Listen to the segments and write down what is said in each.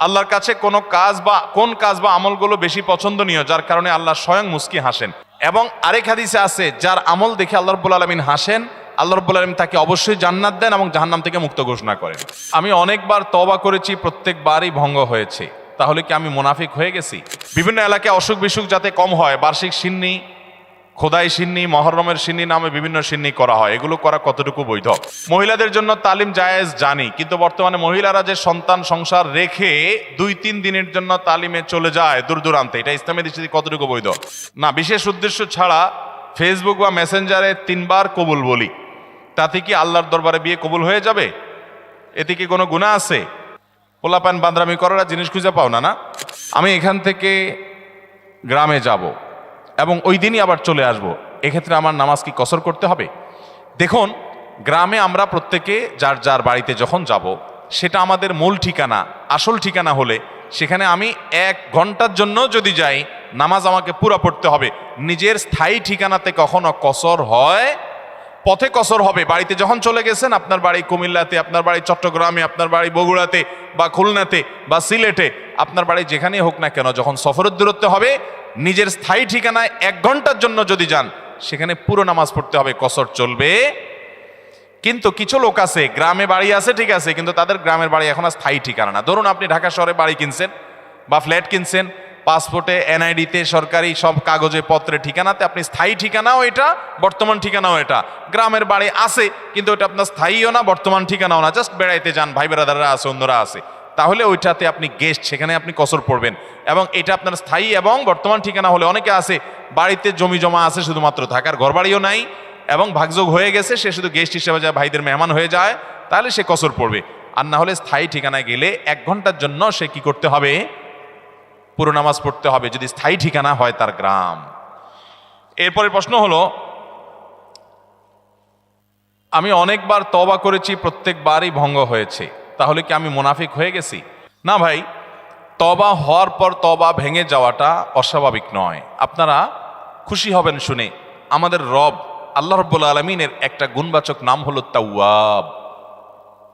আল্লাহর কাছে কোন কাজ বা আমলগুলো বেশি পছন্দনীয়, যার কারণে আল্লাহ স্বয়ং মুস্কি হাসেন। এবং আরেক হাদিসে আছে, যার আমল দেখে আল্লাহ রাব্বুল আলামিন হাসেন, আল্লাহ রাব্বুল আলামিন তাকে অবশ্যই জান্নাত দেন এবং জাহান্নাম থেকে মুক্ত ঘোষণা করেন। আমি অনেকবার তওবা করেছি, প্রত্যেকবারই ভঙ্গ হয়েছে, তাহলে কি আমি মুনাফিক হয়ে গেছি? বিভিন্ন এলাকায় অসুখ বিসুখ যাতে কম হয়, বার্ষিক সিন্নি, খোদাই সিন্নি, মহরমের সিন্নি নামে বিভিন্ন সিন্নি করা হয়, এগুলো করা কতটুকু বৈধ? মহিলাদের জন্য তালিম জায়েজ জানি, কিন্তু বর্তমানে মহিলারা যে সন্তান সংসার রেখে 2-3 দিনের জন্য তালিমে চলে যায় দূর দূরান্তে, এটা ইসলামের দৃষ্টিতে কতটুকু বৈধ? না, বিশেষ উদ্দেশ্য ছাড়া ফেসবুক বা মেসেঞ্জারে 3 বার কবুল বলি, তাতে কি আল্লাহর দরবারে বিয়ে কবুল হয়ে যাবে? এতে কি কোনো গুনাহ আছে? পোলাপান বান্দরামি করার জিনিস খুঁজে পাও না? আমি এখান থেকে গ্রামে যাব এবং ওই দিনই আবার চলে আসব, এক্ষেত্রে আমার নামাজ কি কসর করতে হবে? দেখুন, গ্রামে আমরা প্রত্যেকে যার যার বাড়িতে যখন যাব, সেটা আমাদের মূল ঠিকানা, আসল ঠিকানা হলে সেখানে আমি 1 ঘন্টার জন্য যদি যাই, নামাজ আমাকে পুরা পড়তে হবে। নিজের স্থায়ী ঠিকানাতে কখনো কসর হয়? পথে কসর হবে। বাড়িতে যখন চলে গেছেন, আপনার বাড়ি কুমিল্লাতে, আপনার বাড়ি চট্টগ্রামে, আপনার বাড়ি বগুড়াতে বা খুলনাতে বা সিলেটে, আপনার বাড়ি যেখানেই হোক না কেন, যখন সফরের দূরত্ব হবে, নিজের স্থায়ী ঠিকানায় 1 ঘন্টার জন্য যদি যান, সেখানে পুরো নামাজ পড়তে হবে, কসর চলবে। কিন্তু কিছু লোক আছে, গ্রামে বাড়ি আছে ঠিক আছে, কিন্তু তাদের গ্রামের বাড়ি এখন আর স্থায়ী ঠিকানা না। ধরুন আপনি ঢাকা শহরে বাড়ি কিনছেন বা ফ্ল্যাট কিনছেন, পাসপোর্টে, এনআইডিতে, সরকারি সব কাগজে পত্রে ঠিকানাতে আপনি স্থায়ী ঠিকানাও এটা, বর্তমান ঠিকানাও এটা। গ্রামের বাড়ি আছে, কিন্তু ওটা আপনার স্থায়ীও না, বর্তমান ঠিকানাও না, জাস্ট বেড়াইতে যান, ভাই বেড়াদাররা আছে, অন্যরা আছে, তাহলে ওইটাতে আপনি গেস্ট, সেখানে আপনি কসর পড়বেন। এবং এটা আপনার স্থায়ী এবং বর্তমান ঠিকানা হলে, অনেকে আছে বাড়িতে জমি জমা আছে, শুধুমাত্র থাকার ঘরবাড়িও নাই এবং ভাগযোগ হয়ে গেছে, সে শুধু গেস্ট হিসেবে যায়, ভাইদের মেহমান হয়ে যায়, তাহলে সে কসর পড়বে। আর না হলে স্থায়ী ঠিকানায় গেলে 1 ঘন্টার জন্য সে কি করতে হবে? পুরো নামাজ পড়তে হবে, যদি স্থায়ী ঠিকানা হয় তার গ্রাম। এরপরে প্রশ্ন হলো, আমি অনেকবার তওবা করেছি, প্রত্যেকবারই ভঙ্গ হয়েছে, তাহলে কি আমি মুনাফিক হয়ে গেছি? না ভাই, তওবা হওয়ার পর তওবা ভেঙে যাওয়াটা অস্বাভাবিক নয়। আপনারা খুশি হবেন শুনে, আমাদের রব আল্লাহ রাব্বুল আলামিনের একটা গুণবাচক নাম হলো তাওয়াব।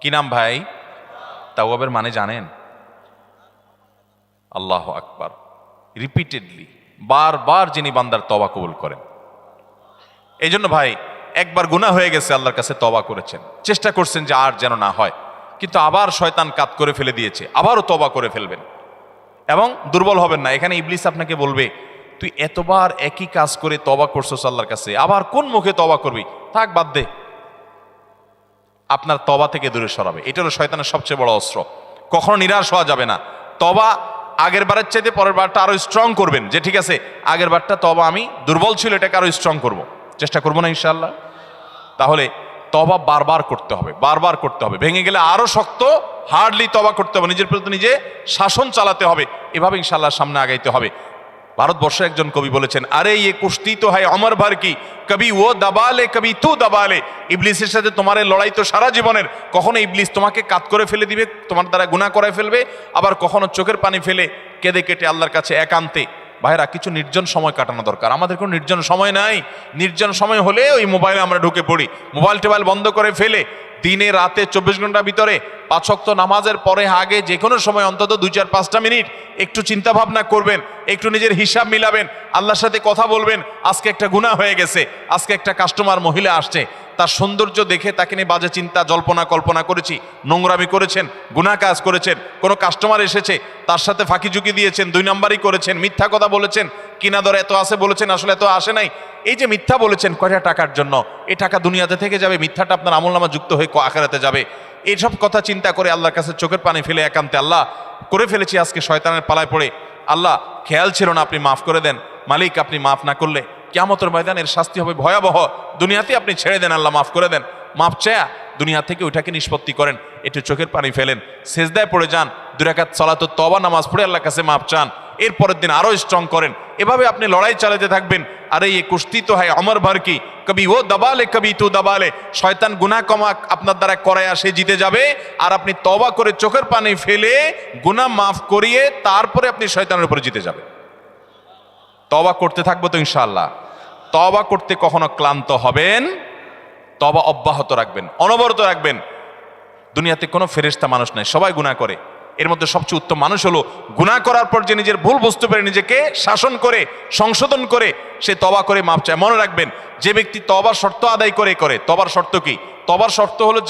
কি নাম ভাই? তাওয়াবের মানে জানেন? আল্লাহু আকবার। রিপিটেডলি, বারবার যিনি বান্দার তওবা কবুল করেন। এই জন্য ভাই, একবার গুনাহ হয়ে গেছে, আল্লাহর কাছে তওবা করেছেন, চেষ্টা করছেন যে আর যেন না হয়, কিন্তু আবার শয়তান কাত করে ফেলে দিয়েছে, আবারও তওবা করে ফেলবেন এবং দুর্বল হবেন না। এখানে ইবলিস আপনাকে বলবে, তুই এতবার একই কাজ করে তওবা করছস আল্লাহর কাছে, আবার কোন মুখে তওবা করবি? থাক, বাদ দে। আপনার তওবা থেকে দূরে সরাবে। এটা হলো শয়তানের সবচেয়ে বড় অস্ত্র। কখনো নিরাশ হওয়া যাবে না। তওবা আগের বারের চাইতে পরের বারটা আরো স্ট্রং করবেন, যে ঠিক আছে আগের বারটা তওবা আমি দুর্বল ছিল, এটাকে আরো স্ট্রং করব, চেষ্টা করবো না ইনশাআল্লাহ। তাহলে তওবা বারবার করতে হবে, বারবার করতে হবে। ভেঙে গেলে আরো শক্ত, হার্ডলি তওবা করতে হবে, নিজের প্রতি নিজে শাসন চালাতে হবে, এভাবে ইনশাআল্লাহ সামনে আগাইতে হবে। ভারতবর্ষে একজন কবি বলেছেন, আরে ইয়ে কুস্তি তো হয় অমর ভর কি, কবি ও দাবালে কবি তু দাবালে। ইবলিসের সাথে তোমার লড়াই তো সারা জীবনের। কখনো ইবলিস তোমাকে কাত করে ফেলে দিবে, তোমার দ্বারা গুনাহ করে ফেলবে, আবার কখনো চোখের পানি ফেলে কেঁদে কেটে আল্লাহর কাছে একান্তে। ভাইরা, কিছু নির্জন সময় কাটানো দরকার। আমাদের কোনো নির্জন সময় নাই। নির্জন সময় হলে ওই মোবাইলে আমরা ঢুকে পড়ি, মোবাইল টোবাইল বন্ধ করে ফেলে দিনে রাতে 24 ঘন্টার ভিতরে 5 ওয়াক্ত নামাজের পরে আগে যে কোনো সময় অন্তত 2-4-5টা মিনিট একটু চিন্তা ভাবনা করবেন, একটু নিজের হিসাব মিলাবেন, আল্লাহর সাথে কথা বলবেন। আজকে একটা গুনাহ হয়ে গেছে, আজকে একটা কাস্টমার মহিলা আসছে, তার সৌন্দর্য দেখে তাকে নিয়ে বাজে চিন্তা জল্পনা কল্পনা করেছি, নোংরামি করেছেন, গুনাহ কাজ করেছেন। কোনো কাস্টমার এসেছে, তার সাথে ফাঁকি ঝুঁকি দিয়েছেন, 2 নাম্বারই করেছেন, মিথ্যা কথা বলেছেন, কিনা দর এত আসে বলেছেন, আসলে এত আসে নাই। এই যে মিথ্যা বলেছেন কয়টা টাকার জন্য, এই টাকা দুনিয়াতে থেকে যাবে, মিথ্যাটা আপনার আমলনামা যুক্ত হয়ে আখিরাতে যাবে। এইসব কথা চিন্তা করে আল্লাহর কাছে চোখের পানি ফেলে একান্তে, আল্লাহ করে ফেলেছি আজকে শয়তানের পালায় পড়ে, আল্লাহ খেয়াল ছিল না, আপনি মাফ করে দেন। মালিক, আপনি মাফ না করলে কিয়ামতের ময়দানের শাস্তি হবে ভয়াবহ। দুনিয়াতে আপনি ছেড়ে দেন, আল্লাহ মাফ করে দেন। মাফ চায়া দুনিয়া থেকে ওইটাকে নিষ্পত্তি করেন, একটু চোখের পানি ফেলেন, সেজদায় পড়ে যান, 2 রাকাত সালাতুত তওবা নামাজ পড়ে আল্লাহর কাছে মাফ চান, এরপরের দিন আরো স্ট্রং করেন। এভাবে আপনি লড়াই চালাতে থাকবেন। আরে এই কুস্তি তো হয় অমর ভর কি, কবি ও দাবালে কবি তু দাবালে। শয়তান গুনাহ কমা আপনার দ্বারা করায় সে জিতে যাবে, আর আপনি তওবা করে চোখের পানি ফেলে গুনাহ মাফ করিয়ে তারপরে আপনি শয়তানের উপরে জিতে যাবেন। তওবা করতে থাকবো তো ইনশাআল্লাহ। তওবা করতে কখনো ক্লান্ত হবেন, তওবা অব্যাহত রাখবেন, অনবরত রাখবেন। দুনিয়াতে কোনো ফেরেশতা মানুষ নাই, সবাই গুনাহ করে। এর মধ্যে সবচেয়ে উত্তম মানুষ হলো গুনাহ করার পর যে নিজের ভুল বুঝতে পারে নিজেকে শাসন করে সংশোধন করে সে তওবা করে মাপ চায়। মনে রাখবেন, যে ব্যক্তি তওবার শর্ত আদায় করে তওবার শর্ত কি? তওবার শর্ত হলো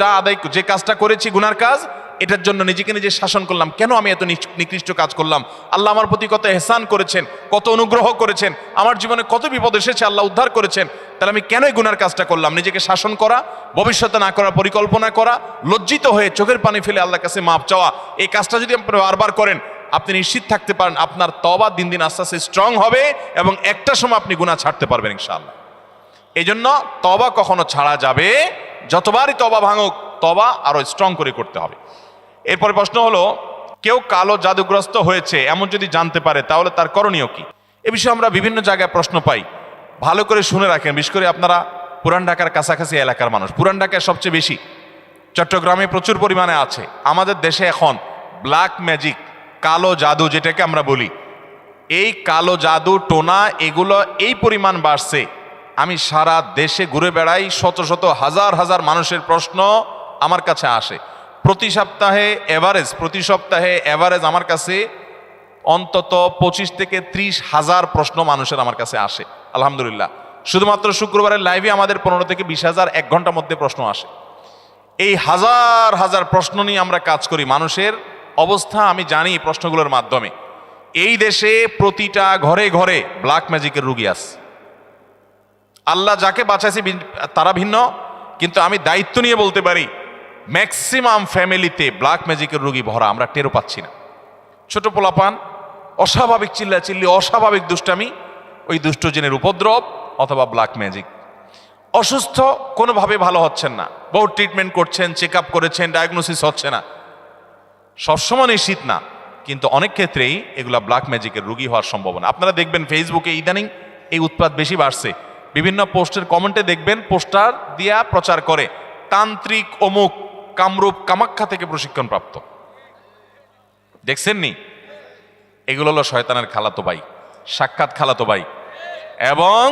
যে কাজটা করেছি গুনার কাজ, এটার জন্য নিজেকে নিজে শাসন করলাম, কেন আমি এত নিকৃষ্ট কাজ করলাম, আল্লাহ আমার প্রতি কত এহসান করেছেন, কত অনুগ্রহ করেছেন, আমার জীবনে কত বিপদ এসেছে আল্লাহ উদ্ধার করেছেন, তাহলে আমি কেন এই গুনার কাজটা করলাম? নিজেকে শাসন করা, ভবিষ্যতে না করার পরিকল্পনা করা, লজ্জিত হয়ে চোখের পানি ফেলে আল্লাহর কাছে মাপ চাওয়া, এই কাজটা যদি আপনি বারবার করেন আপনি নিশ্চিত থাকতে পারেন আপনার তওবা দিন দিন আস্তে আস্তে স্ট্রং হবে এবং একটা সময় আপনি গুনাহ ছাড়তে পারবেন ইনশাআল্লাহ। এই জন্য তওবা কখনো ছাড়া যাবে, যতবারই তওবা ভাঙুক তওবা আরো স্ট্রং করে করতে হবে। এরপরে প্রশ্ন হলো, কেউ কালো জাদুগ্রস্ত হয়েছে এমন যদি জানতে পারে তাহলে তার করণীয় কি? এ বিষয়ে আমরা বিভিন্ন জায়গায় প্রশ্ন পাই, ভালো করে শুনে রাখেন। বিশেষ করে আপনারা পুরান ঢাকার কাছাকাছি এলাকার মানুষ, পুরান ঢাকায় সবচেয়ে বেশি, চট্টগ্রামে প্রচুর পরিমাণে আছে। আমাদের দেশে এখন ব্ল্যাক ম্যাজিক, কালো জাদু যেটাকে আমরা বলি, এই কালো জাদু টোনা এগুলো এই পরিমাণ বাড়ছে, আমি সারা দেশে ঘুরে বেড়াই, শত শত হাজার হাজার মানুষের প্রশ্ন আমার কাছে আসে। প্রতি সপ্তাহে এভারেজ আমার কাছে অন্তত 25 থেকে 30 হাজার প্রশ্ন মানুষের আমার কাছে আসে আলহামদুলিল্লাহ। শুধুমাত্র শুক্রবারের লাইভে আমাদের 15 থেকে 20 হাজার 1 ঘন্টার মধ্যে প্রশ্ন আসে। এই হাজার হাজার প্রশ্ন নিয়ে আমরা কাজ করি। মানুষের অবস্থা আমি জানি এই প্রশ্নগুলোর মাধ্যমে। এই দেশে প্রতিটা ঘরে ঘরে ব্ল্যাক ম্যাজিকের রুগী আছে। আল্লাহ যাকে বাঁচাইছে তারা ভিন্ন, কিন্তু আমি দায়িত্ব নিয়ে বলতে পারি ম্যাক্সিমাম ফ্যামিলিতে ব্ল্যাক ম্যাজিকের রোগী ভরা, আমরা টেরও পাচ্ছি না। ছোট পোলাপান, অস্বাভাবিক চিল্লাচিল্লি, অস্বাভাবিক দুষ্টামি, ওই দুষ্ট জিনের উপদ্রব অথবা ব্ল্যাক ম্যাজিক। অসুস্থ, কোনোভাবে ভালো হচ্ছেন না, বহু ট্রিটমেন্ট করছেন, চেক আপ করেছেন, ডায়াগনোসিস হচ্ছে না। সবসময় নিশ্চিত না, কিন্তু অনেক ক্ষেত্রেই এগুলা ব্ল্যাক ম্যাজিকের রোগী হওয়ার সম্ভাবনা। আপনারা দেখবেন ফেসবুকে ইদানিং এই উৎপাত বেশি বাড়ছে। বিভিন্ন পোস্টের কমেন্টে দেখবেন পোস্টার দিয়া প্রচার করে তান্ত্রিক অমুক কামরূপ কামাখ্যা থেকে প্রশিক্ষণ প্রাপ্ত। দেখছেন নি? এগুলো হলো শয়তানের খালাতো ভাই, সাক্ষাৎ খালাতো ভাই। এবং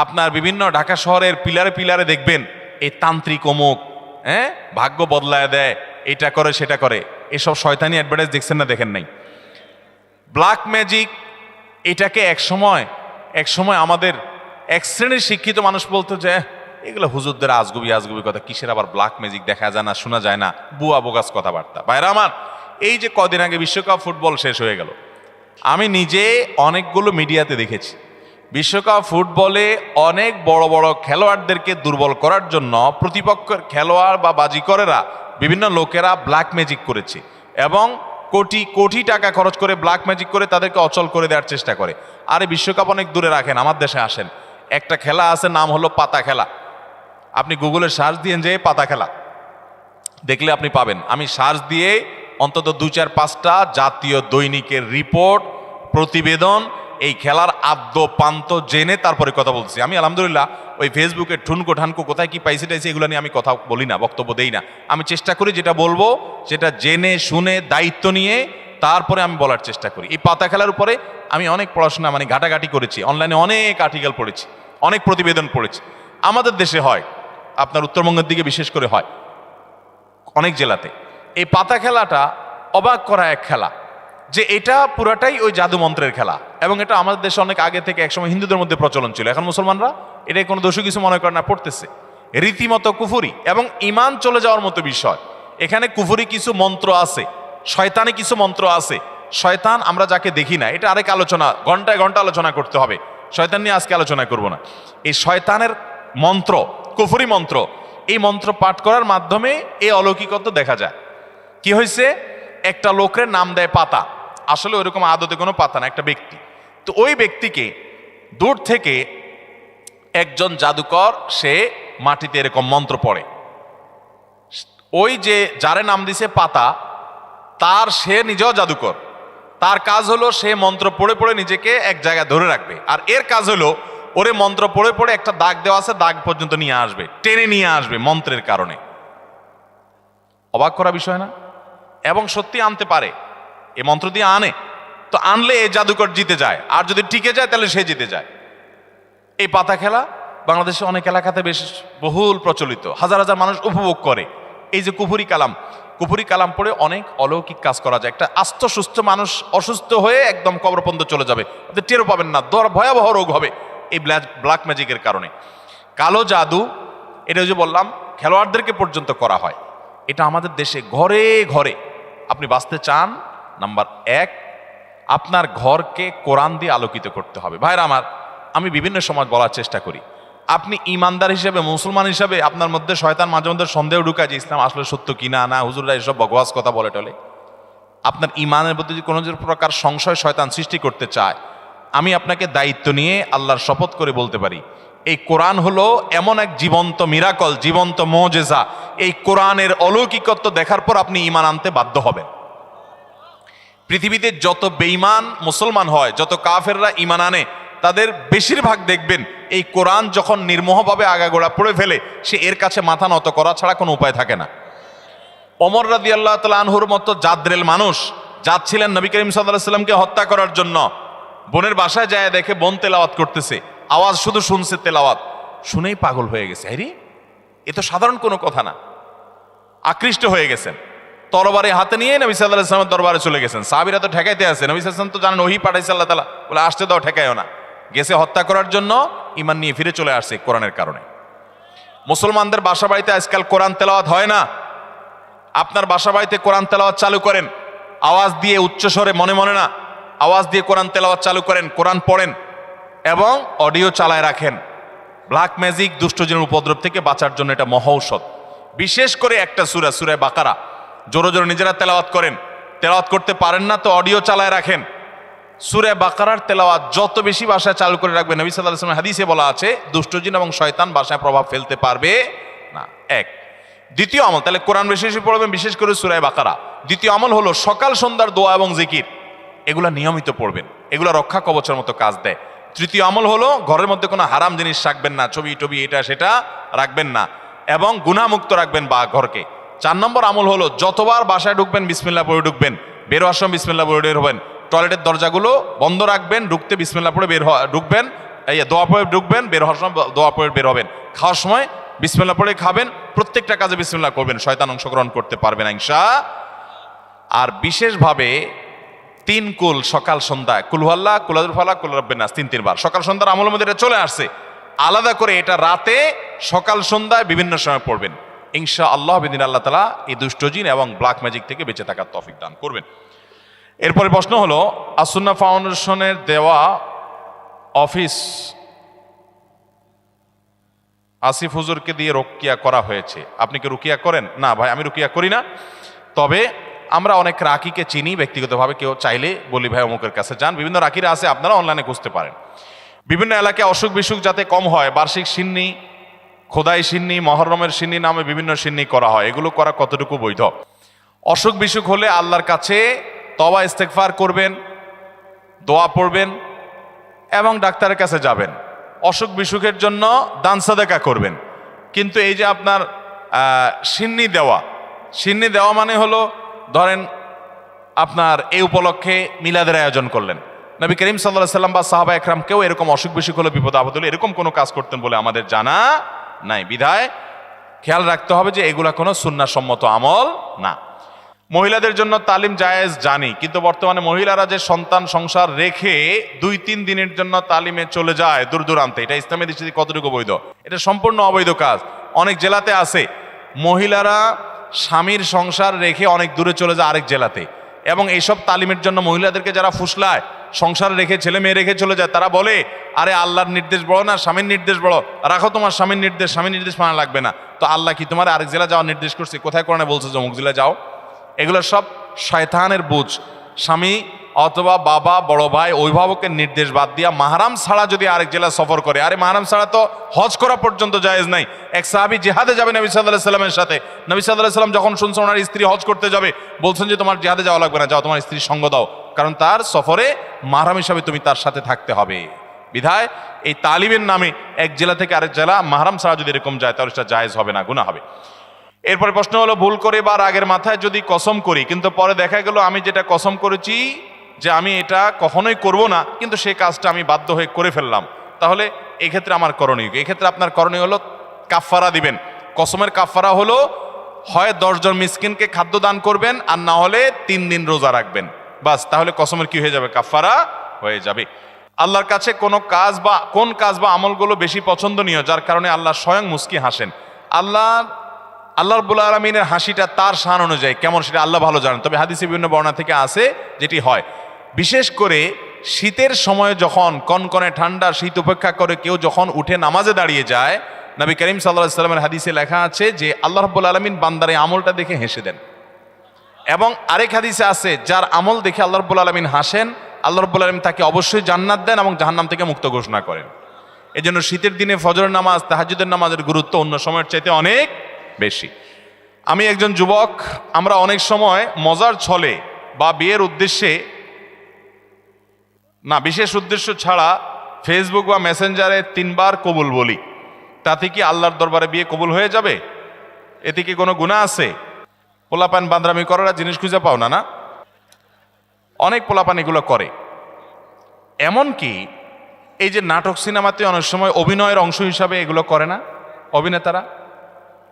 আপনার বিভিন্ন ঢাকা শহরের পিলারে পিলারে দেখবেন এই তান্ত্রিক অমুক, ভাগ্য বদলায় দেয়, এটা করে সেটা করে, এসব শয়তানি অ্যাডভার্টাইজ দেখছেন না? দেখেন নাই? ব্ল্যাক ম্যাজিক এটাকে এক সময় আমাদের এক শ্রেণীর শিক্ষিত মানুষ বলতো যে এগুলো হুজুরদের আজগুবি কথা, কিসের আবার ব্ল্যাক ম্যাজিক, দেখা যায় না, শোনা যায় না, বুয়া বোগাস কথাবার্তা। ভাইরা আমার, এই যে কদিন আগে বিশ্বকাপ ফুটবল শেষ হয়ে গেল, আমি নিজে অনেকগুলো মিডিয়াতে দেখেছি বিশ্বকাপ ফুটবলে অনেক বড় বড় খেলোয়াড়দেরকে দুর্বল করার জন্য প্রতিপক্ষের খেলোয়াড় বা বাজিকরেরা, বিভিন্ন লোকেরা ব্ল্যাক ম্যাজিক করেছে এবং কোটি কোটি টাকা খরচ করে ব্ল্যাক ম্যাজিক করে তাদেরকে অচল করে দেওয়ার চেষ্টা করে। আরে বিশ্বকাপ অনেক দূরে রাখেন, আমার দেশে আসেন, একটা খেলা আছে, নাম হলো পাতা খেলা। আপনি গুগলে সার্চ দিয়ে যে পাতা খেলা দেখলে আপনি পাবেন। আমি সার্চ দিয়ে অন্তত 2-4-5টা জাতীয় দৈনিকের রিপোর্ট, প্রতিবেদন, এই খেলার আদ্য পান্ত জেনে তারপরে কথা বলছি। আমি আলহামদুলিল্লাহ ওই ফেসবুকে ঠুনকো ঠানকো কোথায় কি পাইছে টাইছে এগুলো নিয়ে আমি কথা বলি না, বক্তব্য দেই না। আমি চেষ্টা করি যেটা বলবো সেটা জেনে শুনে দায়িত্ব নিয়ে তারপরে আমি বলার চেষ্টা করি। এই পাতা খেলার উপরে আমি অনেক পড়াশোনা ঘাটাঘাটি করেছি, অনলাইনে অনেক আর্টিকেল পড়েছি, অনেক প্রতিবেদন পড়েছি। আমাদের দেশে হয়, আপনার উত্তরবঙ্গের দিকে বিশেষ করে হয়, অনেক জেলাতে। এই পাতা খেলাটা অবাক করা এক খেলা, যে এটা পুরাটাই ওই জাদু মন্ত্রের খেলা। এবং এটা আমাদের দেশে অনেক আগে থেকে একসময় হিন্দুদের মধ্যে প্রচলন ছিল। এখন মুসলমানরা এটাই কোনো দোষী কিছু মনে করে না, পড়তেছে। রীতিমতো কুফুরি এবং ইমান চলে যাওয়ার মতো বিষয়। এখানে কুফুরি কিছু মন্ত্র আছে, শয়তানি কিছু মন্ত্র আছে। শয়তান আমরা যাকে দেখি না, এটা আরেক আলোচনা, ঘন্টায় ঘন্টা আলোচনা করতে হবে, শয়তান নিয়ে আজকে আলোচনা করব না। এই শয়তানের মন্ত্র, কুফুরি মন্ত্র, এই মন্ত্র পাঠ করার মাধ্যমে এই অলৌকিকত্ব দেখা যায়। কি হয়েছে, একটা লোকের নাম দেয় পাতা, আসলে ওইরকম আদতে কোনো পাতা না, একটা ব্যক্তি। তো ওই ব্যক্তিকে দূর থেকে একজন জাদুকর সে মাটিতে এরকম মন্ত্র পড়ে, ওই যে যারে নাম দিছে পাতা তার, সে নিজেও জাদুকর, তার কাজ হলো সে মন্ত্র পড়ে পড়ে নিজেকে এক জায়গায় ধরে রাখবে। আর এর কাজ হলো ওরে মন্ত্র পড়ে পড়ে একটা দাগ দেওয়া আছে, দাগ পর্যন্ত নিয়ে আসবে, টেনে নিয়ে আসবে মন্ত্রের কারণে। অবাক করা বিষয় না? এবং সত্যি আনতে পারে, এ মন্ত্র দিয়ে আনে, তো আনলে এ জাদুকর জিতে যায়, আর যদি টিকে যায় তাহলে সে জিতে যায়। এই পাতা খেলা বাংলাদেশে অনেক এলাকাতে বেশ বহুল প্রচলিত, হাজার হাজার মানুষ উপভোগ করে। এই যে কুফুরি কালাম, কুফরি কালাম পড়ে অনেক অলৌকিক কাজ করা যায়। একটা আস্ত সুস্থ মানুষ অসুস্থ হয়ে একদম কবরপর্যন্ত চলে যাবে, আপনি টেরও পাবেন না, ভয়াবহ রোগ হবে এই ব্ল্যাক ম্যাজিকের কারণে। কালো জাদু, এটা যে বললাম খেলোয়াড়দেরকে পর্যন্ত করা হয়। এটা আমাদের দেশে ঘরে ঘরে। আপনি বাঁচতে চান, নাম্বার 1, আপনার ঘরকে কোরআন দিয়ে আলোকিত করতে হবে। ভাইরা আমার, আমি বিভিন্ন সময় বলার চেষ্টা করি, আপনি ইমানদার হিসেবে, মুসলমান হিসেবে আপনার মধ্যে শয়তান মাঝে মধ্যে সন্দেহ ঢুকায় যে ইসলাম আসলে সত্য কিনা, না হুজুররা এসব বকওয়াস কথা বলে টলে। আপনার ইমানের প্রতি যদি কোনো প্রকার সংশয় শয়তান সৃষ্টি করতে চায়, আমি আপনাকে দায়িত্ব নিয়ে আল্লাহর শপথ করে বলতে পারি, এই কোরআন হলো এমন এক জীবন্ত মিরাকল, জীবন্ত মুজিজা। এই কোরআনের অলৌকিকত্ব দেখার পর আপনি ইমান আনতে বাধ্য হবেন। পৃথিবীতে যত বেঈমান মুসলমান হয়, যত কাফেররা ইমান আনে, তাদের বেশিরভাগ দেখবেন এই কোরআন যখন নির্মোহভাবে আগাগোড়া পড়ে ফেলে, সে এর কাছে মাথা নত করা ছাড়া কোনো উপায় থাকে না। ওমর রাদিয়াল্লাহু তাআলা আনহুর মতো জাদ্রেল মানুষ যাচ্ছিলেন নবী করিম সাল্লাল্লাহু আলাইহি ওয়াসাল্লামকে হত্যা করার জন্য, বোনের বাসায় যায় দেখে বোন তেলাওয়াত করতেছে, আওয়াজ শুধু শুনছে, তেলাওয়াত শুনেই পাগল হয়ে গেছে। আরে এ তো সাধারণ কোনো কথা না, আকৃষ্ট হয়ে গেছেন। তরবারি হাতে নিয়ে নবী সাল্লাল্লাহু আলাইহি ওয়াসাল্লামের দরবারে চলে গেছেন। সাহাবীরা তো ঠেকাইতে আছে, নবী সাল্লাল্লাহু আলাইহি ওয়াসাল্লাম তো জানেন ওহী পাঠাইছে আল্লাহ তাআলা, বলে আসতে দাও, ঠেকাইও না। গেছে হত্যা করার জন্য, ঈমান নিয়ে ফিরে চলে আসছে কোরআনের কারণে। মুসলমানদের বাসা বাড়িতে আজকাল কোরআন তেলাওয়াত হয় না। আপনার বাসা বাড়িতে কোরআন তেলাওয়াত চালু করেন, আওয়াজ দিয়ে, উচ্চ স্বরে, মনে মনে না, আওয়াজ দিয়ে কোরআন তেলাওয়াত চালু করেন, কোরআন পড়েন এবং অডিও চালায় রাখেন। ব্ল্যাক ম্যাজিক, দুষ্টজনের উপদ্রব থেকে বাঁচার জন্য এটা মহৌষধ। বিশেষ করে একটা সূরা, সূরা বাকারা জোরে জোরে নিজেরা তেলাওয়াত করেন। তেলাওয়াত করতে পারেন না তো অডিও চালায় রাখেন। সূরা বাকারার তেলাওয়াত যত বেশি ভাষায় চালু করে রাখবেন, নবী সাল্লাল্লাহু আলাইহি ওয়াসাল্লাম হাদিসে বলা আছে দুষ্টজিন এবং শয়তান ভাষায় প্রভাব ফেলতে পারবে না। এক। দ্বিতীয় আমল, তাহলে কোরআন বেশি বেশি পড়বেন, বিশেষ করে সূরা বাকারা। দ্বিতীয় আমল হলো সকাল সন্ধ্যার দোয়া এবং জিকির, এগুলা নিয়মিত পড়বেন, এগুলা রক্ষা কবচের মতো কাজ দেয়। তৃতীয় আমল হলো ঘরের মধ্যে কোনো হারাম জিনিস রাখবেন না, ছবি টবি এটা সেটা রাখবেন না, এবং গুনাহমুক্ত রাখবেন বা ঘরকে। 4 নম্বর আমল হলো যতবার বাসায় ঢুকবেন বিসমিল্লাহ পড়ে ঢুকবেন, বের হওয়ার সময় বিসমিল্লাহ পড়ে বের হবেন। টয়লেটের দরজাগুলো বন্ধ রাখবেন, ঢুকতে বিসমিল্লাহ পড়ে ঢুকবেন, এই দোয়া পড়ে ঢুকবেন, বের হওয়ার সময় দোয়া পড়ে বের হবেন। খাওয়ার সময় বিসমিল্লাহ পড়ে খাবেন, প্রত্যেকটা কাজে বিসমিল্লাহ করবেন, শয়তান অংশগ্রহণ করতে পারবে না ইনশাআল্লাহ। আর বিশেষভাবে 3 কুল সকাল সন্ধ্যায়, কুল হুয়াল্লাহ, কুল আযুল ফালাক, কুল রাব্বিন নাস, 3 বার সকাল সন্ধ্যার আমলের মধ্যে এটা চলে আসছে। আলাদা করে এটা রাতে, সকাল সন্ধ্যায় বিভিন্ন সময় পড়বেন ইনশাআল্লাহ। বিদিন আল্লাহ তাআলা এই দুষ্টজিন এবং ব্ল্যাক ম্যাজিক থেকে বেঁচে থাকার তৌফিক দান করবেন। এরপরে প্রশ্ন হলো, আসুন্নাহ ফাউন্ডেশনের দেওয়া অফিস আসিফ হুজুরকে দিয়ে রুকিয়া করা হয়েছে, আপনি কি রুকিয়া করেন? না ভাই, আমি রুকিয়া করি না। তবে আমরা অনেক রাকিকে চিনি ব্যক্তিগতভাবে, কেউ চাইলে বলি ভাই অমুকের কাছে যান, বিভিন্ন রাকিরা আছে, আপনারা অনলাইনে খুঁজতে পারেন। বিভিন্ন এলাকায় অসুখ বিসুখ যাতে কম হয়, বার্ষিক সিন্নি, খোদাই সিন্নি, মহরমের সিন্নি নামে বিভিন্ন সিন্নি করা হয়, এগুলো করা কতটুকু বৈধ? অসুখ বিসুখ হলে আল্লাহর কাছে তওবা ইস্তেগফার করবেন, দোয়া পড়বেন এবং ডাক্তারের কাছে যাবেন। অসুখ বিসুখের জন্য দান সাদাকা করবেন। কিন্তু এই যে আপনার সিন্নি দেওয়া মানে হলো, ধরেন আপনার এই উপলক্ষে মিলাদের আয়োজন করলেন, নবী করিম সাল্লাল্লাহু আলাইহি ওয়াসাল্লাম বা সাহাবা একরাম কেউ এরকম অসুখ বিসুখ হলে, বিপদ আপদ হলে এরকম কোনো কাজ করতেন বলে আমাদের জানা নাই। বিধায় খেয়াল রাখতে হবে যে এগুলা কোনো সুন্নাহসম্মত আমল না। মহিলাদের জন্য তালিম জায়েজ জানি, কিন্তু বর্তমানে মহিলারা যে সন্তান সংসার রেখে 2-3 দিনের জন্য তালিমে চলে যায় দূর দূরান্তে, এটা ইসলামের দৃষ্টিতে কতটুকু বৈধ? এটা সম্পূর্ণ অবৈধ কাজ। অনেক জেলাতে আছে মহিলারা স্বামীর সংসার রেখে অনেক দূরে চলে যায় আরেক জেলাতে, এবং এইসব তালিমের জন্য মহিলাদেরকে যারা ফুসলায়, সংসার রেখে ছেলে মেয়ে রেখে চলে যায়, তারা বলে আরে আল্লাহর নির্দেশ বড় না স্বামীর নির্দেশ বড়, রাখো তোমার স্বামীর নির্দেশ মানা লাগবে না। তো আল্লাহ কি তোমার আরেক জেলা যাওয়ার নির্দেশ করছে? কোথায় কোরআনে বলছে যে অমুক জেলা যাও? এগুলো সব শয়তানের বুঝ। স্বামী অথবা বাবা, বড় ভাই, অভিভাবকের নির্দেশ বাদ দিয়া মাহরাম ছাড়া যদি আরেক জেলা সফর করে, আরে মাহরাম ছাড়া তো হজ করা পর্যন্ত জায়েজ নাই। এক সাহাবী জিহাদে যাবে নবী সাল্লাল্লাহু আলাইহি ওয়াসাল্লামের সাথে, নবী সাল্লাল্লাহু আলাইহি ওয়াসাল্লাম যখন শুনছেন ওনার স্ত্রী হজ করতে যাবে, বলছেন যে তোমার জিহাদে যাওয়া লাগবে না, যাও তোমার স্ত্রীর সঙ্গ দাও, কারণ তার সফরে মাহরাম হিসাবে তুমি তার সাথে থাকতে হবে। বিধায় এই তালিমের নামে এক জেলা থেকে আরেক জেলা মাহরাম ছাড়া যদি এরকম যায়, তাহলে সেটা জায়েজ হবে না, গুনাহ হবে। এরপরে প্রশ্ন হলো, ভুল করে বা রাগের মাথায় যদি কসম করি, কিন্তু পরে দেখা গেল আমি যেটা কসম করেছি যে আমি এটা কখনোই করব না, কিন্তু সেই কাজটা আমি বাধ্য হয়ে করে ফেললাম, তাহলে এক্ষেত্রে আমার করণীয়? এক্ষেত্রে আপনার করণীয় হলো কাফফারা দিবেন। কসমের কাফফারা হলো হয় 10 জন মিসকিনকে খাদ্য দান করবেন, আর না হলে 3 দিন রোজা রাখবেন। বাস, তাহলে কসমের কি হয়ে যাবে? কাফারা হয়ে যাবে। আল্লাহর কাছে কোন কাজ বা আমলগুলো বেশি পছন্দনীয়, যার কারণে আল্লাহ স্বয়ং মুস্কি হাসেন? আল্লাহ রাব্বুল আলামিনের হাসিটা তার শান অনুযায়ী কেমন সেটা আল্লাহ ভালো জানেন। তবে হাদিসে বিভিন্ন বর্ণনা থেকে আছে যেটি হয়, বিশেষ করে শীতের সময় যখন কনকনে ঠান্ডা শীত উপেক্ষা করে কেউ যখন উঠে নামাজে দাঁড়িয়ে যায়, নবী করিম সাল্লাল্লাহু আলাইহি সাল্লামের হাদিসে লেখা আছে যে আল্লাহ রাব্বুল আলামিন বান্দার এই আমলটা দেখে হেসে দেন। এবং আরেক হাদিসে আছে, যার আমল দেখে আল্লাহ রাব্বুল আলামিন হাসেন, আল্লাহ রাব্বুল আলামিন তাকে অবশ্যই জান্নাত দেন এবং জাহান্নাম থেকে মুক্ত ঘোষণা করেন। এজন্য শীতের দিনে ফজরের নামাজ, তাহাজ্জুদের নামাজের গুরুত্ব অন্য সময়ের চাইতে অনেক বেশি। আমি একজন যুবক, আমরা অনেক সময় মজার ছলে বা বিয়ের উদ্দেশ্যে না, বিশেষ উদ্দেশ্য ছাড়া ফেসবুক বা মেসেঞ্জারে 3 বার কবুল বলি। তাতে কি আল্লাহর দরবারে বিয়ে কবুল হয়ে যাবে? এতে কি কোনো গুনাহ আছে? পোলাপান বান্দরামি করার জিনিস খুঁজে পাও না? না, অনেক পোলাপান এগুলো করে। এমনকি এই যে নাটক সিনেমাতে অনেক সময় অভিনয়ের অংশ হিসাবে এগুলো করে না অভিনেতারা?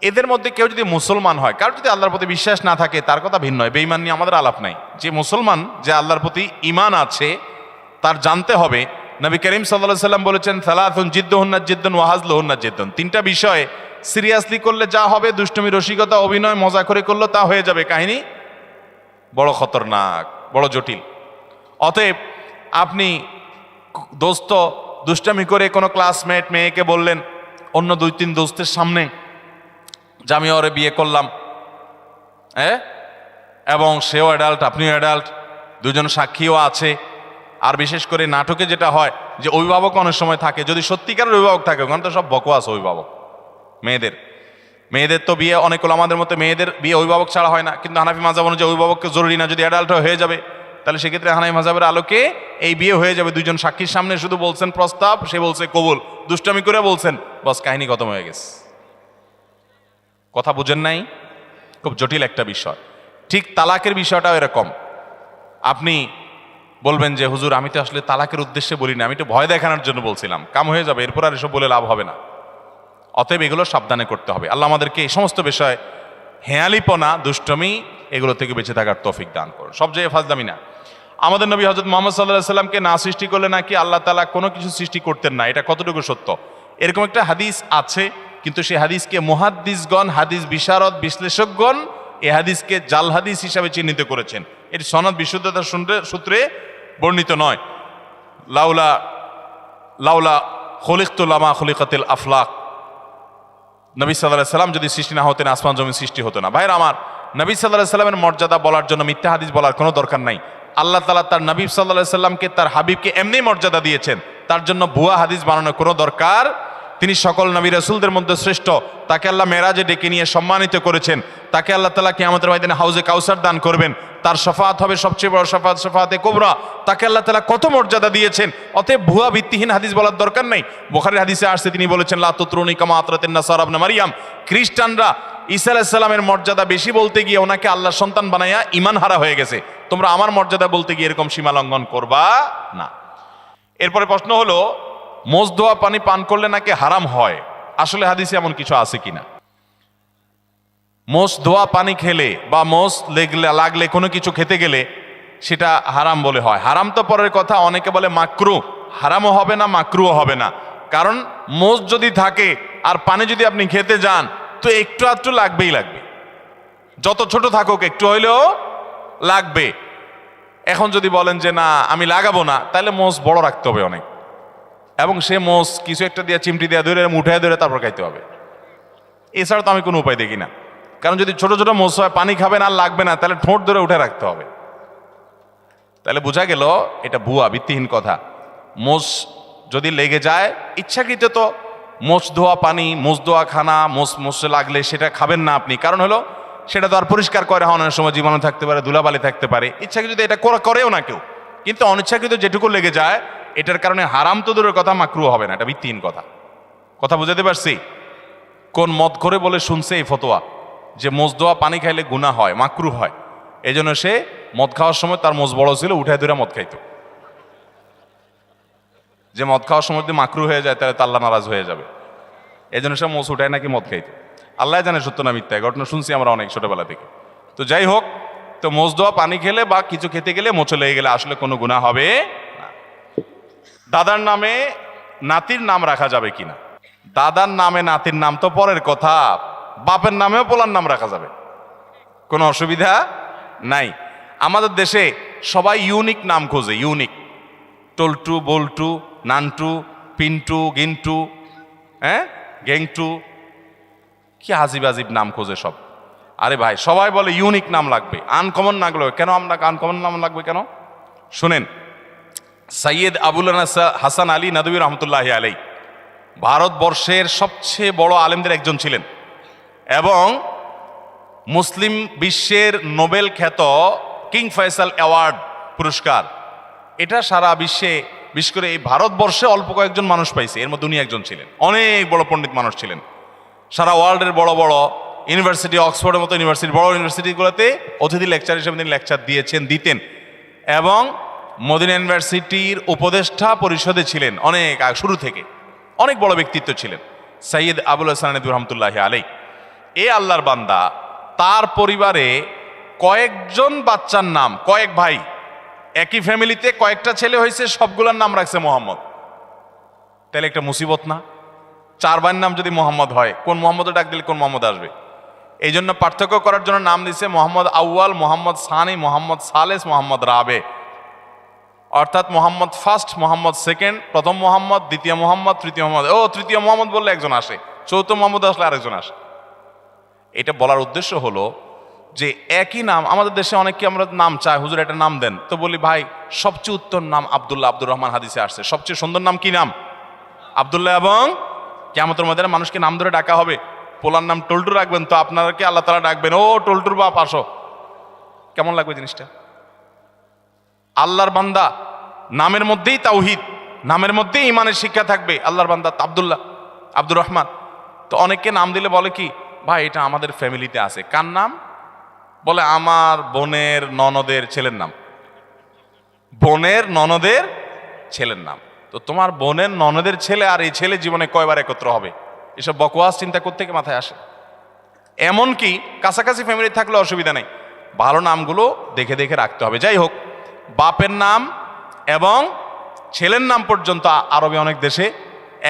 এদের মধ্যে কেউ যদি মুসলমান হয়, কারো যদি আল্লাহর প্রতি বিশ্বাস না থাকে তার কথা ভিন্ন হয়, বেঈমান নিয়ে আমাদের আলাপ নাই। যে মুসলমান, যে আল্লাহর প্রতি ঈমান আছে, তার জানতে হবে নবী করিম সাল্লাল্লাহু আলাইহি সাল্লাম বলেছেন, সালাতুন জিদ্দুহুন্না জিদ্দুন ওয়া হাজলুহুন্না জিদ্দুন। 3টা বিষয় সিরিয়াসলি করলে যা হবে, দুষ্টুমি, রসিকতা, অভিনয়, মজা করে করলে তা হয়ে যাবে কাহিনী বড় খতরনাক, বড় জটিল। অতএব আপনি দোস্ত দুষ্টামি করে কোনো ক্লাসমেট মেয়েকে বললেন অন্য 2-3 দোস্তের সামনে যে আমি ওরে বিয়ে করলাম, এবং সেও অ্যাডাল্ট, আপনিও অ্যাডাল্ট, দুজন সাক্ষীও আছে। আর বিশেষ করে নাটকে যেটা হয় যে অভিভাবক অনেক সময় থাকে, যদি সত্যিকারের অভিভাবক থাকে, ওখানে তো সব বকওয়াস অভিভাবক। মেয়েদের তো বিয়ে অনেক হলো, আমাদের মতো মেয়েদের বিয়ে অভিভাবক ছাড়া হয় না, কিন্তু হানাফি মাযহাব অনুযায়ী অভিভাবককে জরুরি না, যদি অ্যাডাল্ট হয়ে যাবে তাহলে সেক্ষেত্রে হানাফি মাযহাবের আলোকে এই বিয়ে হয়ে যাবে। 2জন সাক্ষীর সামনে শুধু বলছেন প্রস্তাব, সে বলছে কবুল, দুষ্টামি করে বলছেন, বস কাহিনী খতম হয়ে গেছে। কথা বুঝেন নাই? খুব জটিল একটা বিষয়। ঠিক তালাকের বিষয়টাও এরকম। আপনি বলবেন যে হুজুর আমি তো আসলে তালাকের উদ্দেশ্যে বলি না, আমি তো ভয় দেখানোর জন্য বলছিলাম, কাম হয়ে যাবে, এরপর আর এসব বলে লাভ হবে না। অতএব এগুলো সাবধানে করতে হবে। আল্লাহ আমাদেরকে এই সমস্ত বিষয়, হেয়ালিপনা, দুষ্টমি, এগুলো থেকে বেঁচে থাকার তৌফিক দান করুন। সব জায়গায় ফাজলামি না। আমাদের নবী হযরত মুহাম্মদ সাল্লাল্লাহু আলাইহি সাল্লামকে না সৃষ্টি করলে নাকি আল্লাহ তাআলা কোনো কিছু সৃষ্টি করতেন না। এটা কতটুকু সত্য? এরকম একটা হাদিস আছে, কিন্তু সেই হাদিসকে মুহাদ্দিসগণ, হাদিস বিশারদ, বিশ্লেষকগণ এই হাদিসকে জাল হাদিস হিসাবে চিহ্নিত করেছেন। এর সনদ বিশুদ্ধতার সূত্রে বর্ণিত নয়। লাউলা খলিকতু লামা খলিকাতিল আফলাক। নবী সাল্লাল্লাহু আলাইহি সাল্লাম যদি সৃষ্টি না হতেন, আসমান জমিন সৃষ্টি হতো না। ভাইরা আমার, নবী সাল্লাল্লাহু আলাইহি সাল্লামের মর্যাদা বলার জন্য মিথ্যা হাদিস বলার কোনো দরকার নাই। আল্লাহ তাআলা তার নবী সাল্লাল্লাহু আলাইহি সাল্লামকে, তার হাবিবকে এমনি মর্যাদা দিয়েছেন, তার জন্য ভুয়া হাদিস বানানোর কোনো দরকার। তিনি সকল নবী রাসূলদের মধ্যে শ্রেষ্ঠ, তাকে আল্লাহ মেরাজে ডেকে নিয়ে সম্মানিত করেছেন, তাকে আল্লাহ তাআলা কিয়ামতের ময়দানে হাউজে কাউসার দান করবেন, তার শাফাআত হবে সবচেয়ে বড় শাফাআত, শাফাআতে কুবরা। তাকে আল্লাহ তাআলা কত মর্যাদা দিয়েছেন। অতএব ভুয়া ভিত্তিহীন হাদিস বলার দরকার নেই। বুখারীর হাদিসে আসছে, তিনি বলেছেন লা তুতরুনি কামা আতরাতিন নাসারা ইবনে মারইয়াম। খ্রিস্টানরা ঈসা আলাইহিস সালামের মর্যাদা বেশি বলতে গিয়ে ওনাকে আল্লাহর সন্তান বানায়া ঈমান হারা হয়ে গেছে। তোমরা আমার মর্যাদা বলতে গিয়ে এরকম সীমা লঙ্ঘন করবা না। এরপরে প্রশ্ন হলো, মোজ ধোয়া পানি পান করলে নাকি হারাম হয়, আসলে হাদিসে এমন কিছু আছে কিনা? মোজ ধোয়া পানি খেলে বা মোজ লাগলে কোনো কিছু খেতে গেলে সেটা হারাম বলে হয়। হারাম তো পরের কথা, অনেকে বলে মাকরু, হারামও হবে না মাকরুও হবে না। কারণ মোজ যদি থাকে আর পানি যদি আপনি খেতে যান, তো একটু আধটু লাগবেই লাগবে, যত ছোট থাকুক একটু হইলেও লাগবে। এখন যদি বলেন যে না আমি লাগাবো না, তাহলে মোজ বড় রাখতে হবে অনেক, এবং সে মোজ কিছু একটা দিয়ে চিমটি দিয়ে ধরে উঠায় ধরে তারপর খাইতে হবে। এছাড়া তো আমি কোনো উপায় দেখি না। কারণ যদি ছোট ছোট মোজ হয়, পানি খাবেন আর লাগবে না, তাহলে ঠোঁট ধরে উঠে রাখতে হবে। তাহলে বোঝা গেল এটা ভুয়া, ভিত্তিহীন কথা। মোজ যদি লেগে যায়, ইচ্ছাকৃত তো মোজ ধোয়া পানি, মোজ ধোয়া খানা, মোজে লাগলে সেটা খাবেন না আপনি। কারণ হলো সেটা তো আর পরিষ্কার করে হওয়ার সময় জীবাণু থাকতে পারে, ধুলাবালি থাকতে পারে। ইচ্ছাকৃত এটা করেও না কেউ, কিন্তু অনিচ্ছাকৃত যেটুকু লেগে যায়, এটার কারণে হারাম তো দূরের কথা, মাকরু হবে না। এটা ভিত্তিহীন কথা। কথা বুঝাতে পারছি? কোন মদ করে বলে শুনছে এই ফতোয়া যে মোজ ধোয়া পানি খাইলে গুনাহ হয়, মাকরু হয়। এই জন্য সে মদ খাওয়ার সময় তার মোজ বড় ছিল, উঠায় ধরে মদ খাইতো। যে মদ খাওয়ার সময় যদি মাকরু হয়ে যায়, তাহলে আল্লাহ নারাজ হয়ে যাবে। এই জন্য সে মোজ উঠায় নাকি মদ খাইতো। আল্লাহ জানে সত্য না মিথ্যা, ঘটনা শুনছি আমরা অনেক ছোটবেলা থেকে। তো যাই হোক, তো মোজদোয়া পানি খেলে বা কিছু খেতে গেলে মোচে লেগে গেলে আসলে কোনো গুনাহ হবে না। দাদার নামে নাতির নাম রাখা যাবে কিনা? দাদার নামে নাতির নাম তো পরের কথা, বাপের নামেও পোলার নাম রাখা যাবে, কোনো অসুবিধা নাই। আমাদের দেশে সবাই ইউনিক নাম খোঁজে, ইউনিক, টল্টু, বল্টু, নান্টু, পিন্টু, গিন্টু, হ্যাঁ, গেংটু, কি আজিব আজিব নাম খোঁজে সব। আরে ভাই, সবাই বলে ইউনিক নাম লাগবে, আনকমন না লাগবে কেন? আপনাকে আনকমন নাম লাগবে কেন? শুনেন, সৈয়দ আবুল হাসান আলী নদভী রহমতুল্লাহ আলাই ভারতবর্ষের সবচেয়ে বড় আলেমদের একজন ছিলেন এবং মুসলিম বিশ্বের নোবেল খ্যাত কিং ফয়সাল অ্যাওয়ার্ড পুরস্কার, এটা সারা বিশ্বে, বিশেষ করে এই ভারতবর্ষে অল্প কয়েকজন মানুষ পাইছে, এর মধ্যে উনি একজন ছিলেন। অনেক বড় পণ্ডিত মানুষ ছিলেন, সারা ওয়ার্ল্ডের বড় বড় ইউনিভার্সিটি, অক্সফোর্ডের মতো ইউনিভার্সিটি, বড় ইউনিভার্সিটিগুলোতে অতিথি লেকচার হিসেবে তিনি লেকচার দিতেন এবং মদিনা ইউনিভার্সিটির উপদেষ্টা পরিষদে ছিলেন অনেক শুরু থেকে, অনেক বড় ব্যক্তিত্ব ছিলেন সৈয়দ আবুল হাসান নদভী রহমতুল্লাহ আলাই। এ আল্লাহর বান্দা, তার পরিবারে কয়েকজন বাচ্চার নাম, কয়েক ভাই, একই ফ্যামিলিতে কয়েকটা ছেলে হয়েছে, সবগুলোর নাম রাখছে মোহাম্মদ। তাহলে একটা মুসিবত না? 4 ভাইয়ের নাম যদি মোহাম্মদ হয়, কোন মোহাম্মদে ডাক দিলে কোন মোহাম্মদ আসবে? এই জন্য পার্থক্য করার জন্য নাম দিছে মোহাম্মদ আউয়াল, মোহাম্মদ সানি, মোহাম্মদ সালেস, মোহাম্মদ রাবে। অর্থাৎ মোহাম্মদ ফার্স্ট, মোহাম্মদ সেকেন্ড, প্রথম মোহাম্মদ, দ্বিতীয় মোহাম্মদ, তৃতীয় মোহাম্মদ। ও, তৃতীয় মোহাম্মদ বললে একজন আসে, চৌথ মোহাম্মদ আসলে আরেকজন আসে। এটা বলার উদ্দেশ্য হলো যে একই নাম, আমাদের দেশে অনেককে আমরা নাম চাই, হুজুর একটা নাম দেন, তো বলি ভাই সবচেয়ে উত্তম নাম আব্দুল্লাহ, আব্দুর রহমান হাদিসে আসছে। সবচেয়ে সুন্দর নাম কি নাম? আব্দুল্লাহ। এবং কিয়ামতের ময়দানে মানুষকে নাম ধরে ডাকা হবে। পোলার নাম টল্টু রাখবেন, তো আপনাকে আল্লাহ তাআলা ডাকবেন, ও টল্টুর বাপ আসো। কেমন লাগবে জিনিসটা? আল্লাহর বান্দা, নামের মধ্যেই তাওহীদ, নামের মধ্যেই ইমানের শিক্ষা থাকবে। আল্লাহর বান্দা আব্দুল্লাহ, আব্দুর রহমান। তো অনেককে নাম দিলে বলে কি, ভাই এটা আমাদের ফ্যামিলিতে আছে। কার নাম? বলে আমার বোনের ননদের ছেলের নাম, বোনের ননদের ছেলের নাম। তো তোমার বোনের ননদের ছেলে আর এই ছেলে জীবনে কয়বার একত্র হবে? এসব বকওয়াস চিন্তা করতে থেকে মাথায় আসে। এমনকি কাছাকাছি ফ্যামিলি থাকলে অসুবিধা নেই, ভালো নামগুলো দেখে দেখে রাখতে হবে। যাই হোক, বাপের নাম এবং ছেলের নাম পর্যন্ত আরবে অনেক দেশে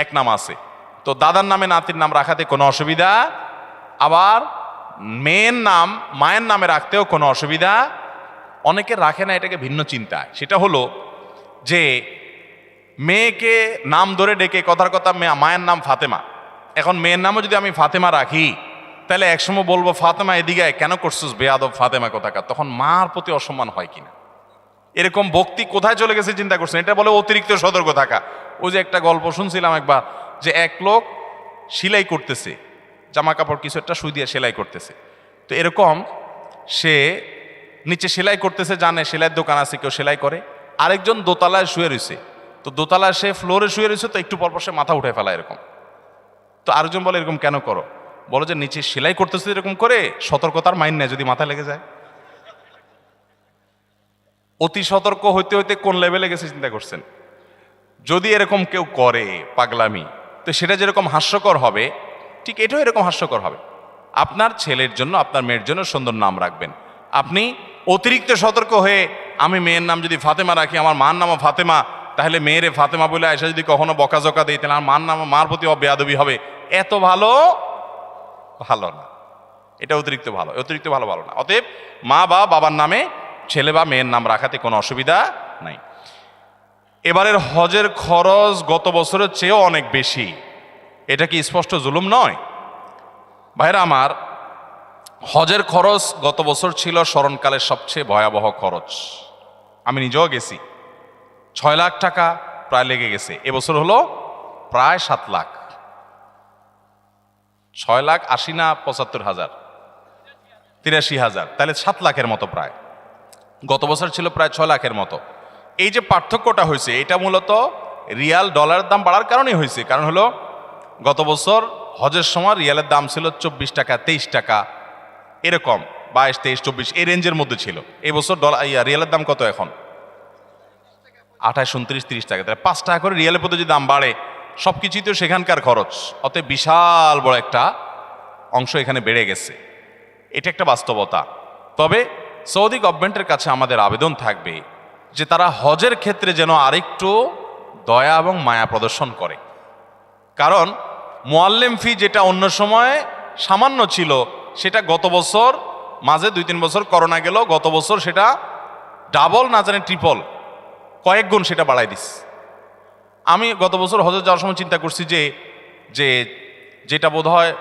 এক নাম আছে। তো দাদার নামে নাতির নাম রাখাতে কোনো অসুবিধা, আবার মেয়ের নাম মায়ের নামে রাখতেও কোনো অসুবিধা। অনেকে রাখে না, এটাকে ভিন্ন চিন্তা। সেটা হলো যে মেয়েকে নাম ধরে ডেকে, কথার কথা মায়ের নাম ফাতেমা, এখন মেয়ের নামও যদি আমি ফাতেমা রাখি, তাহলে একসময় বলবো ফাতেমা এদিকে কেন করছিস বেয়াদব ফাতেমা কোথাকার, তখন মার প্রতি অসম্মান হয় কিনা। এরকম ভক্তি কোথায় চলে গেছে চিন্তা করছেন? এটা বলে অতিরিক্ত সতর্ক থাকা। ওই যে একটা গল্প শুনছিলাম একবার, যে এক লোক সেলাই করতেছে, জামা কাপড় কিছু একটা সুই দিয়ে সেলাই করতেছে। তো এরকম সে নিচে সেলাই করতেছে, জানে সেলাইয়ের দোকান আছে, কেউ সেলাই করে। আরেকজন দোতলায় শুয়ে রয়েছে, তো দোতলায় সে ফ্লোরে শুয়ে রয়েছে, তো একটু পরপর সে মাথা উঠে ফেলা এরকম। তো আরেকজন বলে এরকম কেন করো? বলো যে নিচে সেলাই করতেছে এরকম করে, সতর্কতার মাইন নেয় যদি মাথা লেগে যায়। অতি সতর্ক হইতে হইতে কোন লেভেলে গেছে চিন্তা করছেন? যদি এরকম কেউ করে পাগলামি, তো সেটা যেরকম হাস্যকর হবে, ঠিক এটাও এরকম হাস্যকর হবে। আপনার ছেলের জন্য, আপনার মেয়ের জন্য সুন্দর নাম রাখবেন। আপনি অতিরিক্ত সতর্ক হয়ে, আমি মেয়ের নাম যদি ফাতেমা রাখি, আমার মার নামও ফাতেমা, তাহলে মেয়েরে ফাতেমা বলে এসে যদি কখনো বকাঝকা দিই, তাহলে আমার মার প্রতি বেয়াদবি হবে। এত ভালো ভালো না, এটা অতিরিক্ত ভালো, অতিরিক্ত ভালো ভালো না। অতএব মা বা বাবার নামে ছেলে বা মেয়ের নাম রাখাতে কোনো অসুবিধা নাই। এবারের হজের খরচ গত বছরের চেয়েও অনেক বেশি, এটা কি স্পষ্ট জুলুম নয়? ভাইরা আমার, হজের খরচ গত বছর ছিল স্মরণকালের সবচেয়ে ভয়াবহ খরচ। আমি নিজেও গেছি, 6 লাখ টাকা প্রায় লেগে গেছে। এবছর হলো প্রায় 7 লাখ। 6 লাখ 80 না 75,000, 83,000, তাহলে 7 লাখের মতো প্রায়। গত বছর ছিল প্রায় 6 লাখের মতো। এই যে পার্থক্যটা হয়েছে, এটা মূলত রিয়াল ডলারের দাম বাড়ার কারণেই হয়েছে। কারণ হলো গত বছর হজের সময় রিয়ালের দাম ছিল 24 টাকা, 23 টাকা, এরকম 22, 23, 24 এই রেঞ্জের মধ্যে ছিল। এই বছর রিয়ালের দাম কত এখন? 28, 29, 30 টাকা। তাহলে 5 টাকা করে রিয়ালের প্রতি যদি দাম বাড়ে, সব কিছুই তো সেখানকার খরচ। অতএব বিশাল বড় একটা অংশ এখানে বেড়ে গেছে। এটা একটা বাস্তবতা। তবে সৌদি গভর্নমেন্টের কাছে আমাদের আবেদন থাকবে যে তারা হজের ক্ষেত্রে যেন আরেকটু দয়া এবং মায়া প্রদর্শন করে। কারণ মুআল্লিম ফি যেটা অন্য সময় সামান্য ছিল, সেটা গত বছর মাঝে 2-3 বছর করোনা গেল, গত বছর সেটা ডাবল না জানি ট্রিপল কয়েক গুণ সেটা বাড়াই দিস। আমি গত বছর হজে যাওয়ার সময় চিন্তা করছি যে যেটা বোধ হয়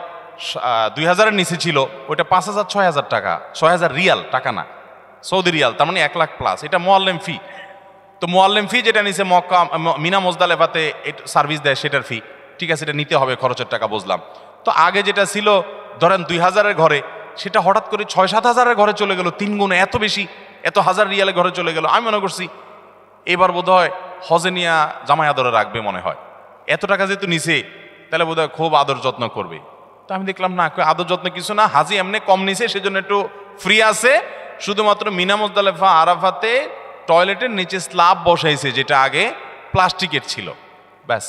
2000-এর নিচে ছিল ওইটা 5000-6000 টাকা, 6000 রিয়াল, টাকা না, সৌদি রিয়াল, তার মানে 1 লাখ প্লাস। এটা মুআল্লিম ফি। তো মুআল্লিম ফি যেটা নিচে মক্কা মিনা মুজদালেফাতে সার্ভিস দেয় সেটার ফি, ঠিক আছে, এটা নিতে হবে, খরচের টাকা বুঝলাম। তো আগে যেটা ছিল ধরেন 2000-এর ঘরে, সেটা হঠাৎ করে 6-7 হাজারের ঘরে চলে গেল, 3 গুণ, এত বেশি, এত হাজার রিয়ালের ঘরে চলে গেল। আমি মনে করছি এবার বোধ হয় হজে নিয়া জামাই আদরে রাখবে মনে হয়, এত টাকা যেহেতু নিছে তাহলে বোধ হয় খুব আদর যত্ন করবে। তো আমি দেখলাম না, আদর যত্ন কিছু না, হাজি এমনি কম নিছে, সেজন্য একটু ফ্রি আছে। শুধুমাত্র মিনা মুজদালেফা আরাফাতে টয়লেটের নিচে স্ল্যাব বসাইছে, যেটা আগে প্লাস্টিকের ছিল, ব্যাস।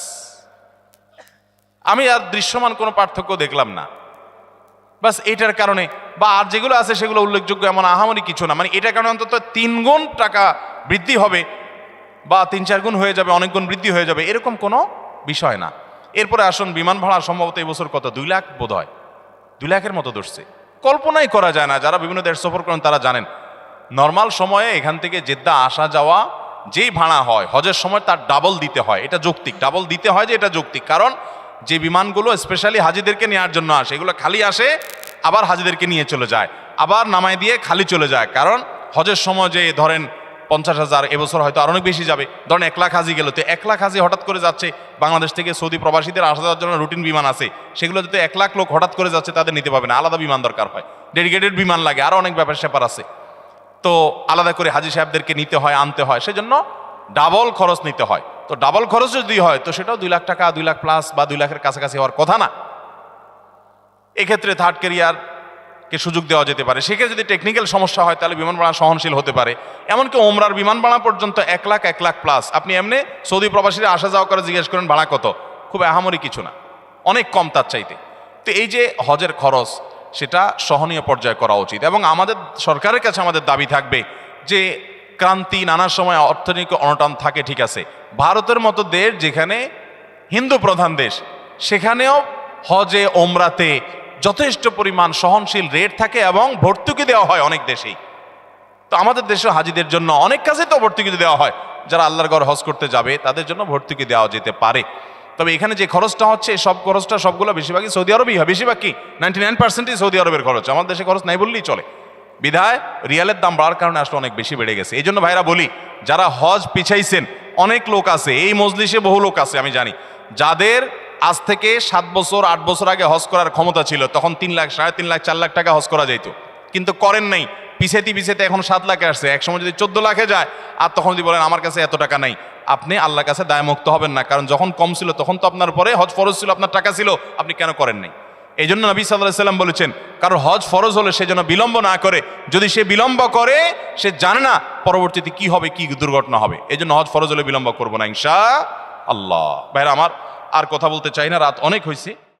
আমি আর দৃশ্যমান কোনো পার্থক্য দেখলাম না, বাস। এটার কারণে বা আর যেগুলো আছে সেগুলো উল্লেখযোগ্য এমন আহামরি কিছু না, মানে এটার কারণে অন্তত 3 গুণ টাকা বৃদ্ধি হবে বা 3-4 গুণ হয়ে যাবে, অনেক গুণ বৃদ্ধি হয়ে যাবে, এরকম কোনো বিষয় না। এরপরে আসুন, বিমান ভাড়া সম্ভবত এই বছর কত, 2 লাখ বোধ হয়, 2 লাখের মতো ধরছে। কল্পনাই করা যায় না, যারা বিভিন্ন দেশ সফর করেন তারা জানেন। নর্মাল সময়ে এখান থেকে জেদ্দা আসা যাওয়া যেই ভাড়া হয় হজের সময় তার ডাবল দিতে হয়। এটা যৌক্তিক, ডাবল দিতে হয় যে এটা যৌক্তিক। কারণ যে বিমানগুলো স্পেশালি হাজিদেরকে নেওয়ার জন্য আসে, এগুলো খালি আসে, আবার হাজিদেরকে নিয়ে চলে যায়, আবার নামায় দিয়ে খালি চলে যায়। কারণ হজের সময় যে ধরেন 50,000, এবছর হয়তো আর অনেক বেশি যাবে, ধরেন 1 লাখ হাজি গেল, তো 1 লাখ হাজি হঠাৎ করে যাচ্ছে বাংলাদেশ থেকে, সৌদি প্রবাসীদের আসা যাওয়ার জন্য রুটিন বিমান আছে, সেগুলো যদি 1 লাখ লোক হঠাৎ করে যাচ্ছে তাদের নিতে পারবে না, আলাদা বিমান দরকার হয়, ডেডিকেটেড বিমান লাগে, আরও অনেক ব্যাপার স্যাপার আছে। তো আলাদা করে হাজি সাহেবদেরকে নিতে হয়, আনতে হয়, সেজন্য ডাবল খরচ নিতে হয়। তো ডাবল খরচ যদি হয় তো সেটাও 2 লাখ টাকা, 2 লাখ প্লাস বা 2 লাখের কাছাকাছি হওয়ার কথা না। এক্ষেত্রে থার্ড ক্যারিয়ারকে সুযোগ দেওয়া যেতে পারে। সেক্ষেত্রে যদি টেকনিক্যাল সমস্যা হয় তাহলে বিমান ভাড়া সহনশীল হতে পারে। এমনকি ওমরার বিমান ভাড়া পর্যন্ত 1 লাখ, 1 লাখ প্লাস। আপনি এমনি সৌদি প্রবাসীরা আসা যাওয়া করে জিজ্ঞেস করেন ভাড়া কত, খুব আহামরি কিছু না, অনেক কম তার চাইতে। তো এই যে হজের খরচ, সেটা সহনীয় পর্যায়ে করা উচিত। এবং আমাদের সরকারের কাছে আমাদের দাবি থাকবে যে ক্রান্তি, নানা সময় অর্থনৈতিক অনটন থাকে, ঠিক আছে, ভারতের মতো দেশ যেখানে হিন্দু প্রধান দেশ, সেখানেও হজে ওমরাতে যথেষ্ট পরিমাণ সহনশীল রেট থাকে এবং ভর্তুকি দেওয়া হয় অনেক দেশেই। তো আমাদের দেশে হাজিদের জন্য অনেক কাজে তো ভর্তুকি দেওয়া হয়, যারা আল্লাহর ঘর হজ করতে যাবে তাদের জন্য ভর্তুকি দেওয়া যেতে পারে। তবে এখানে যে খরচটা হচ্ছে, সব খরচটা সবগুলো বেশিরভাগই সৌদি আরবেই হয়, বেশিরভাগ কি 99%ই সৌদি আরবের খরচ, আমাদের দেশে খরচ নাই বললেই চলে। বিধায় রিয়ালের দাম বাড়ার কারণে আসলে অনেক বেশি বেড়ে গেছে। এই জন্য ভাইরা বলি, যারা হজ পিছাইছেন, অনেক লোক আছে এই মজলিসে, বহু লোক আছে আমি জানি, যাদের আজ থেকে 7 বছর 8 বছর আগে হজ করার ক্ষমতা ছিল, তখন 3 লাখ, 3.5 লাখ, 4 লাখ টাকা হজ করা যাইত, কিন্তু করেন নাই, পিছাইতে এখন 7 লাখে আসছে। এক সময় যদি 14 লাখে যায়, আর তখন যদি বলেন আমার কাছে এত টাকা নাই, আপনি আল্লাহর কাছে দায়মুক্ত হবেন না। কারণ যখন কম ছিল তখন তো আপনার পরে হজ ফরজ ছিল, আপনার টাকা ছিল, আপনি কেন করেন নাই? এই জন্য নবী সাল্লাল্লাহু আলাইহি ওয়াসাল্লাম বলেছেন, কারণ হজ ফরজ হলে সে যেন বিলম্ব না করে। যদি সে বিলম্ব করে, সে জানে না পরবর্তীতে কি হবে, কি দুর্ঘটনা হবে। এই জন্য হজ ফরজ হলে বিলম্ব করবো না ইনশাআল্লাহ। ভাইরা আমার, আর কথা বলতে চাই না, রাত অনেক হয়েছে।